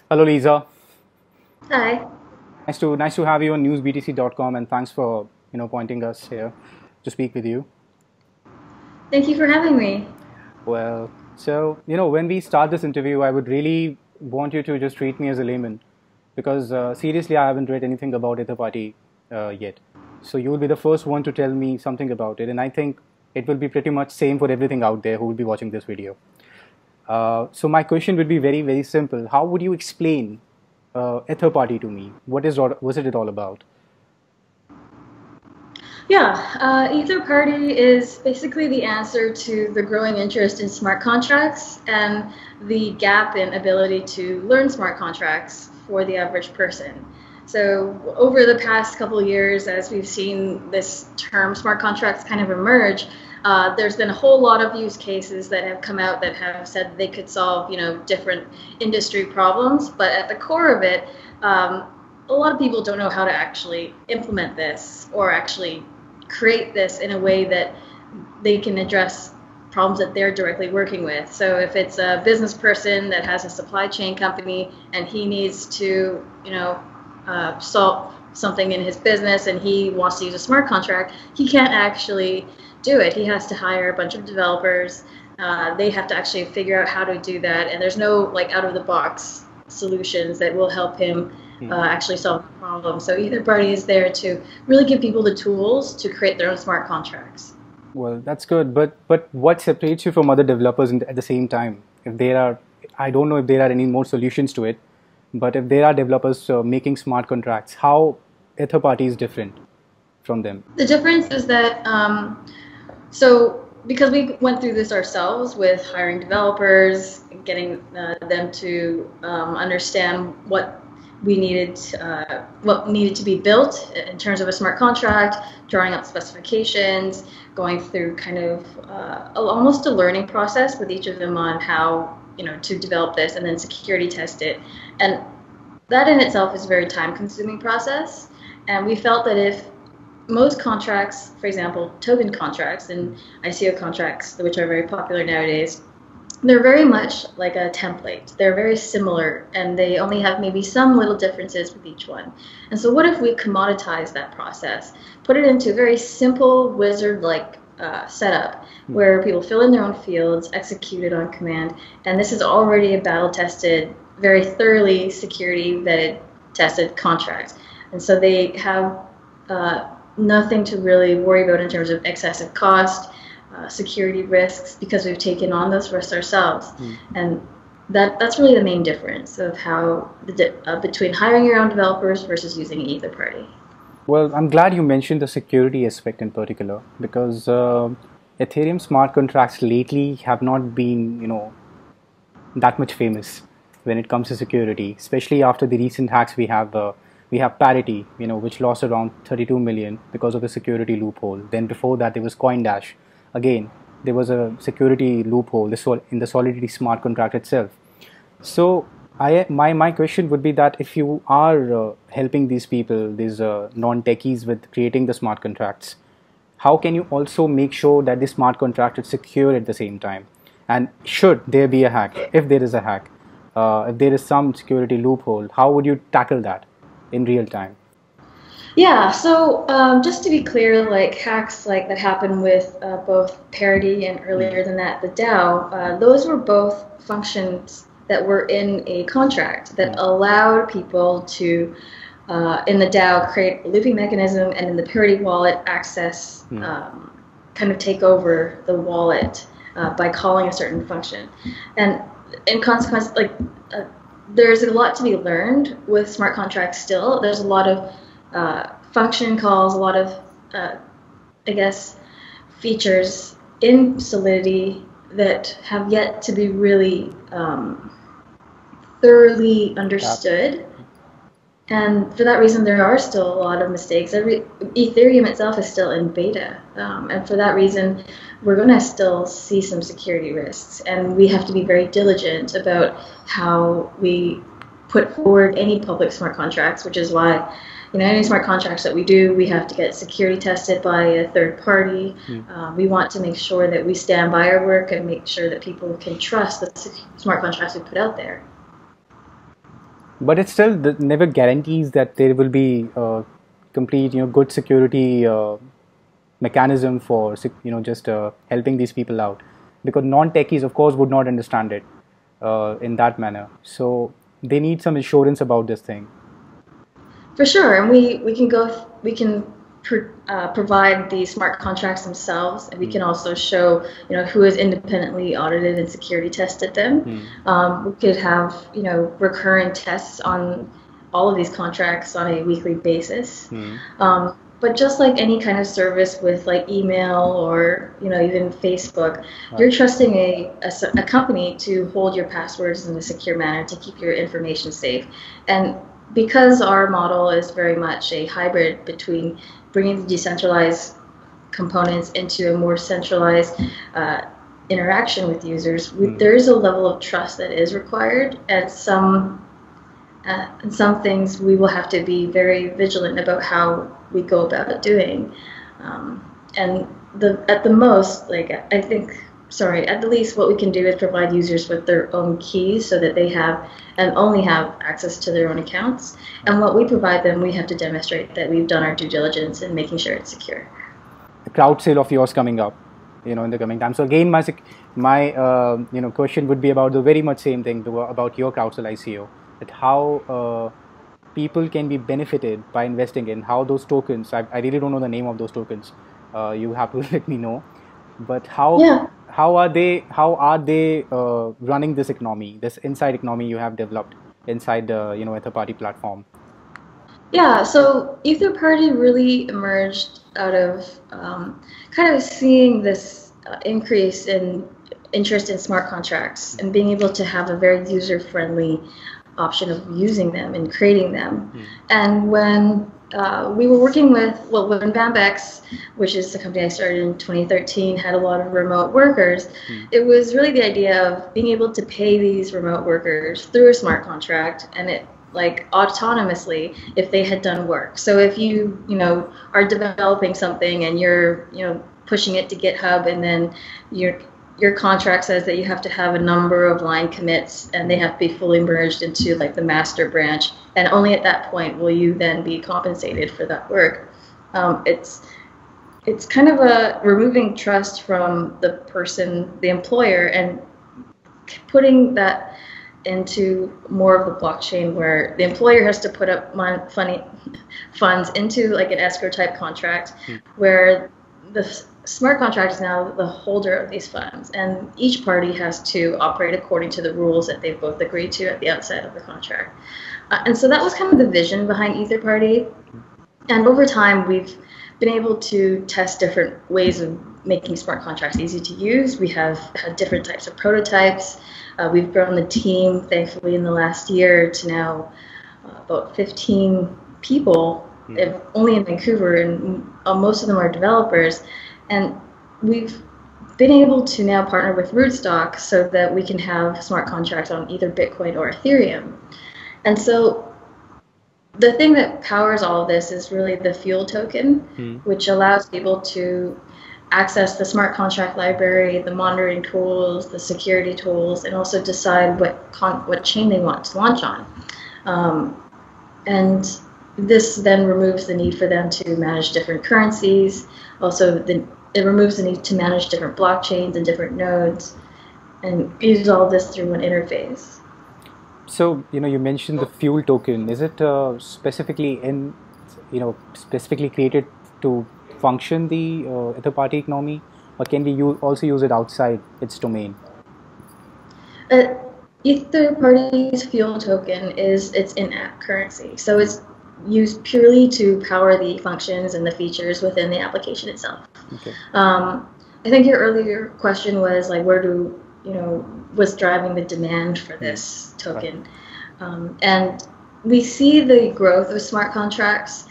Hello, Lisa. Hi. Nice to have you on NewsBTC.com, and thanks for pointing us here to speak with you. Thank you for having me. Well, so when we start this interview, I would really want you to just treat me as a layman, because seriously, I haven't read anything about EtherParty yet. So you will be the first one to tell me something about it, and I think it will be pretty much same for everything out there who will be watching this video. So my question would be very, very simple. How would you explain EtherParty to me? Was it all about? Yeah, EtherParty is basically the answer to the growing interest in smart contracts and the gap in ability to learn smart contracts for the average person. So over the past couple of years, as we've seen this term smart contracts kind of emerge, there's been a whole lot of use cases that have come out that have said they could solve, different industry problems. But at the core of it, a lot of people don't know how to actually implement this or actually create this in a way that they can address problems that they're directly working with. So if it's a business person that has a supply chain company and he needs to, solve something in his business and he wants to use a smart contract, he can't actually do it. He has to hire a bunch of developers. They have to actually figure out how to do that, and there's no like out of the box solutions that will help him actually solve the problem. So either party is there to really give people the tools to create their own smart contracts. Well, that's good, but what separates you from other developers at the same time? If there are, I don't know if there are any more solutions to it, but if there are developers making smart contracts, how EtherParty is different from them? The difference is that so because we went through this ourselves with hiring developers, getting them to understand what needed to be built in terms of a smart contract, drawing up specifications, going through kind of almost a learning process with each of them on how to develop this and then security test it, and that in itself is a very time-consuming process. And we felt that if most contracts, for example, token contracts and ICO contracts, which are very popular nowadays, they're very much like a template. They're very similar, and they only have maybe some little differences with each one. And so what if we commoditize that process, put it into a very simple wizard-like setup where people fill in their own fields, execute it on command, and this is already a battle-tested, very thoroughly security-vetted, tested contract. And so they have nothing to really worry about in terms of excessive cost, security risks, because we've taken on those risks ourselves. And that's really the main difference of how between hiring your own developers versus using an either party. Well, I'm glad you mentioned the security aspect in particular, because Ethereum smart contracts lately have not been, that much famous when it comes to security, especially after the recent hacks we have Parity, which lost around 32 million because of the security loophole. Then before that, there was CoinDash. Again, there was a security loophole in the Solidity smart contract itself. So my question would be that if you are helping these people, these non-techies, with creating the smart contracts, how can you also make sure that the smart contract is secure at the same time? And should there be a hack, if there is a hack, if there is some security loophole, how would you tackle that in real time? Yeah, so just to be clear, like hacks like that happen with both Parity and earlier than that, the DAO, those were both functions that were in a contract that allowed people to, in the DAO, create a looping mechanism, and in the Parity wallet access, kind of take over the wallet by calling a certain function. And in consequence, like there's a lot to be learned with smart contracts still. There's a lot of function calls, a lot of, I guess, features in Solidity that have yet to be really thoroughly understood. And for that reason, there are still a lot of mistakes. Ethereum itself is still in beta. And for that reason, we're going to still see some security risks. And we have to be very diligent about how we put forward any public smart contracts, which is why any smart contracts that we do, we have to get security tested by a third party. We want to make sure that we stand by our work and make sure that people can trust the smart contracts we put out there. but it still never guarantees that there will be complete, good security mechanism for, just helping these people out, because non-techies, of course, would not understand it in that manner. So they need some assurance about this thing. For sure, and we can provide the smart contracts themselves, and we can also show who has independently audited and security tested them. We could have recurring tests on all of these contracts on a weekly basis. But just like any kind of service with like email or even Facebook, you're trusting a company to hold your passwords in a secure manner to keep your information safe. And because our model is very much a hybrid between bringing the decentralized components into a more centralized interaction with users, there is a level of trust that is required, and some things we will have to be very vigilant about how we go about doing. And at the least, what we can do is provide users with their own keys so that they have and only have access to their own accounts. And what we provide them, we have to demonstrate that we've done our due diligence in making sure it's secure. A crowd sale of yours coming up, in the coming time. So again, my question would be about the very much same thing about your crowd sale ICO, that how people can be benefited by investing in, how those tokens. I really don't know the name of those tokens. You have to let me know. But how are they running this economy, this inside economy you have developed inside the EtherParty platform? Yeah, so EtherParty really emerged out of kind of seeing this increase in interest in smart contracts and being able to have a very user-friendly option of using them and creating them. And when we were working with, when Bambex, which is the company I started in 2013, had a lot of remote workers, it was really the idea of being able to pay these remote workers through a smart contract, and it like autonomously if they had done work. So if you are developing something and you're pushing it to GitHub, and then your contract says that you have to have a number of line commits and they have to be fully merged into like the master branch, and only at that point will you then be compensated for that work. It's kind of a removing trust from the person, the employer, and putting that into more of the blockchain where the employer has to put up funds into like an escrow type contract, where the smart contract is now the holder of these funds, and each party has to operate according to the rules that they've both agreed to at the outset of the contract. And so that was kind of the vision behind EtherParty. And over time, we've been able to test different ways of making smart contracts easy to use. We have had different types of prototypes. We've grown the team, thankfully, in the last year to now about 15 people, only in Vancouver, and most of them are developers. And we've been able to now partner with Rootstock so that we can have smart contracts on either Bitcoin or Ethereum. And so the thing that powers all of this is really the fuel token, which allows people to access the smart contract library, the monitoring tools, the security tools, and also decide what chain they want to launch on. And this then removes the need for them to manage different currencies. Also, it removes the need to manage different blockchains and different nodes, and use all this through one interface. So, you mentioned the fuel token. Is it specifically created to function the EtherParty economy, or can we also use it outside its domain? EtherParty's fuel token is its in-app currency, so it's used purely to power the functions and the features within the application itself. Okay. I think your earlier question was like, what's driving the demand for this token? Right. And we see the growth of smart contracts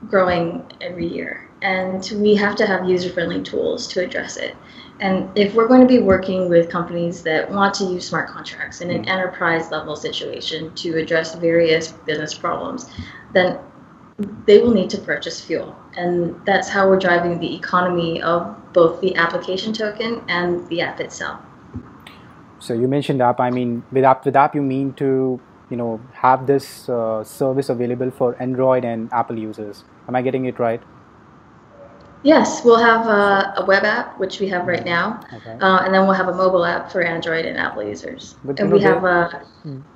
growing every year, and we have to have user-friendly tools to address it. And if we're going to be working with companies that want to use smart contracts in an enterprise level situation to address various business problems, then they will need to purchase fuel. And that's how we're driving the economy of both the application token and the app itself. So you mentioned app. I mean, with app you mean to have this service available for Android and Apple users. Am I getting it right? Yes, we'll have a web app, which we have right now, Okay. and then we'll have a mobile app for Android and Apple users. But And we have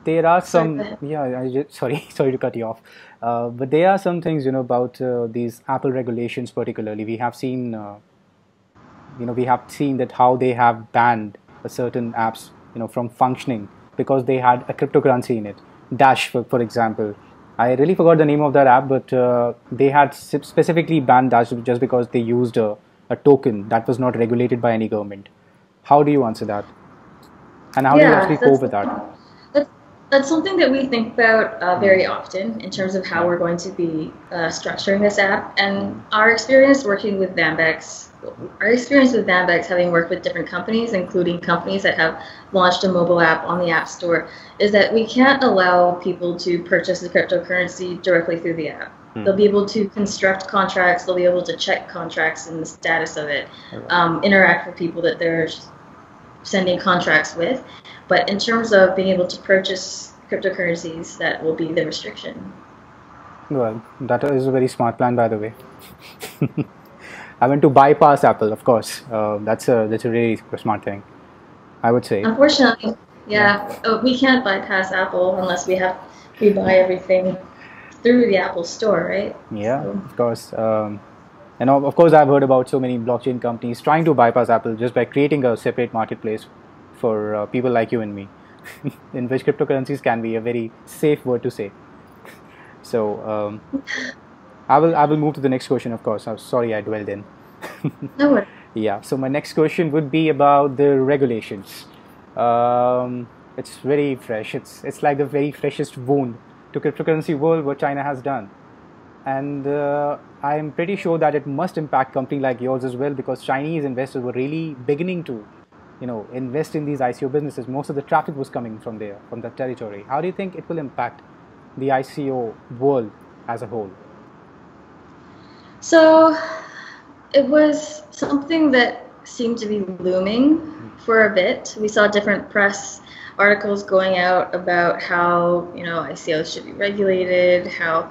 there are sorry, go some, ahead. yeah, sorry, sorry to cut you off. But there are some things, about these Apple regulations particularly. We have seen that how they have banned a certain apps, from functioning because they had a cryptocurrency in it. Dash, for example. I really forgot the name of that app, but they had specifically banned Dash just because they used a token that was not regulated by any government. How do you answer that? And how do you Yeah, actually cope with that? that's that's something that we think about very often in terms of how we're going to be structuring this app. And our experience working with Bambex, having worked with different companies, including companies that have launched a mobile app on the App Store, is that we can't allow people to purchase the cryptocurrency directly through the app. They'll be able to construct contracts, they'll be able to check contracts and the status of it, interact with people that they're sending contracts with. But in terms of being able to purchase cryptocurrencies, that will be the restriction. Well, that is a very smart plan, by the way. I went to bypass Apple, of course. That's a really smart thing, I would say. Unfortunately, we can't bypass Apple unless we buy everything through the Apple Store, right? Yeah, So, of course. And of course, I've heard about so many blockchain companies trying to bypass Apple just by creating a separate marketplace for people like you and me, in which cryptocurrencies can be a very safe word to say. So I will move to the next question. Of course, I'm sorry I dwelled in. no worries. Yeah. So my next question would be about the regulations. It's very fresh. It's like the very freshest wound to cryptocurrency world what China has done. And I'm pretty sure that it must impact company like yours as well, because Chinese investors were really beginning to, invest in these ICO businesses. Most of the traffic was coming from there, from that territory. How do you think it will impact the ICO world as a whole? So it was something that seemed to be looming for a bit. We saw different press articles going out about how, ICOs should be regulated, how,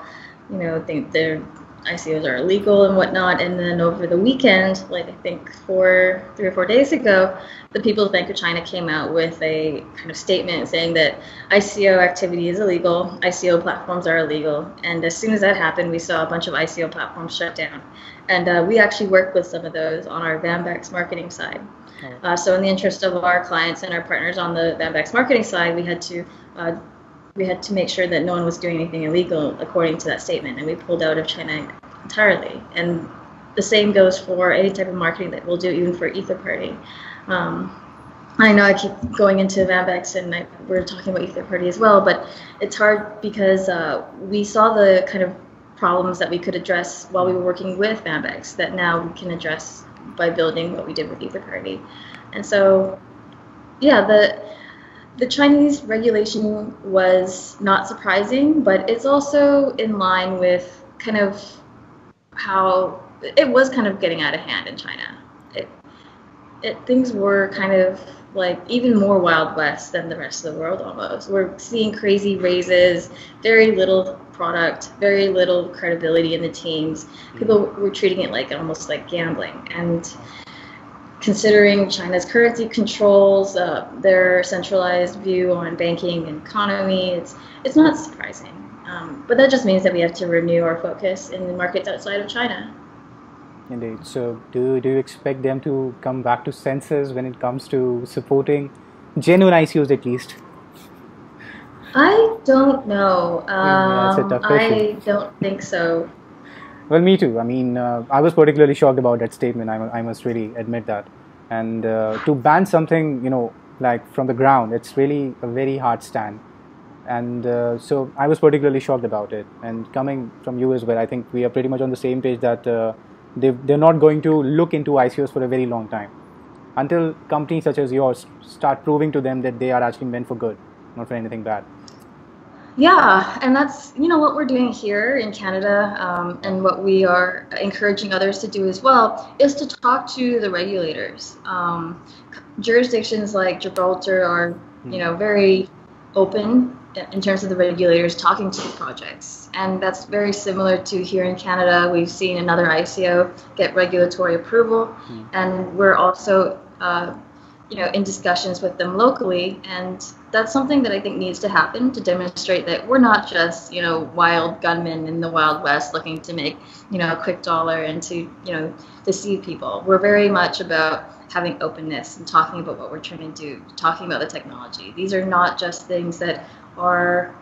think their ICOs are illegal and whatnot. And then over the weekend, like I think 3 or 4 days ago, the People's Bank of China came out with a kind of statement saying that ICO activity is illegal, ICO platforms are illegal. And as soon as that happened, we saw a bunch of ICO platforms shut down. And we actually worked with some of those on our Bambex marketing side. So in the interest of our clients and our partners on the Bambex marketing side, we had to make sure that no one was doing anything illegal according to that statement, and we pulled out of China entirely. And the same goes for any type of marketing that we'll do, even for EtherParty. I know I keep going into Bambex and we're talking about EtherParty as well, but it's hard because we saw the kind of problems that we could address while we were working with Bambex that now we can address by building what we did with EtherParty. And so, yeah, the Chinese regulation was not surprising, but it's also in line with kind of how it was kind of getting out of hand in China. Things were kind of like even more Wild West than the rest of the world almost. We're seeing crazy raises, very little product, very little credibility in the teams. People were treating it like almost like gambling. And considering China's currency controls, their centralized view on banking and economy, it's not surprising. But that just means that we have to renew our focus in the markets outside of China. Indeed. So do you expect them to come back to senses when it comes to supporting genuine ICOs at least? I don't know. That's a tough question. I don't think so. Well, me too. I mean, I was particularly shocked about that statement. I must really admit that. And to ban something, like from the ground, it's really a very hard stand. And so I was particularly shocked about it. And coming from you as well, I think we are pretty much on the same page that they're not going to look into ICOs for a very long time until companies such as yours start proving to them that they are actually meant for good, not for anything bad. Yeah, and that's what we're doing here in Canada, and what we are encouraging others to do as well is to talk to the regulators. Jurisdictions like Gibraltar are very open in terms of the regulators talking to the projects. And that's very similar to here in Canada. We've seen another ICO get regulatory approval, and we're also in discussions with them locally, and that's something that I think needs to happen to demonstrate that we're not just wild gunmen in the Wild West looking to make a quick dollar and to deceive people. We're very much about having openness and talking about what we're trying to do, talking about the technology. These are not just things that are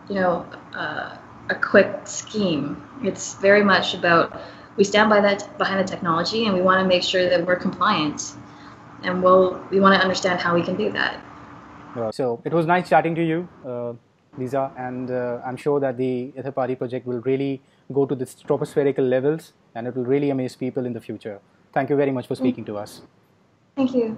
a quick scheme. It's very much about we stand behind the technology, and we want to make sure that we're compliant. And we want to understand how we can do that. So it was nice chatting to you, Lisa, and I'm sure that the EtherParty project will really go to the stratospherical levels, and it will really amaze people in the future. Thank you very much for speaking to us. Thank you.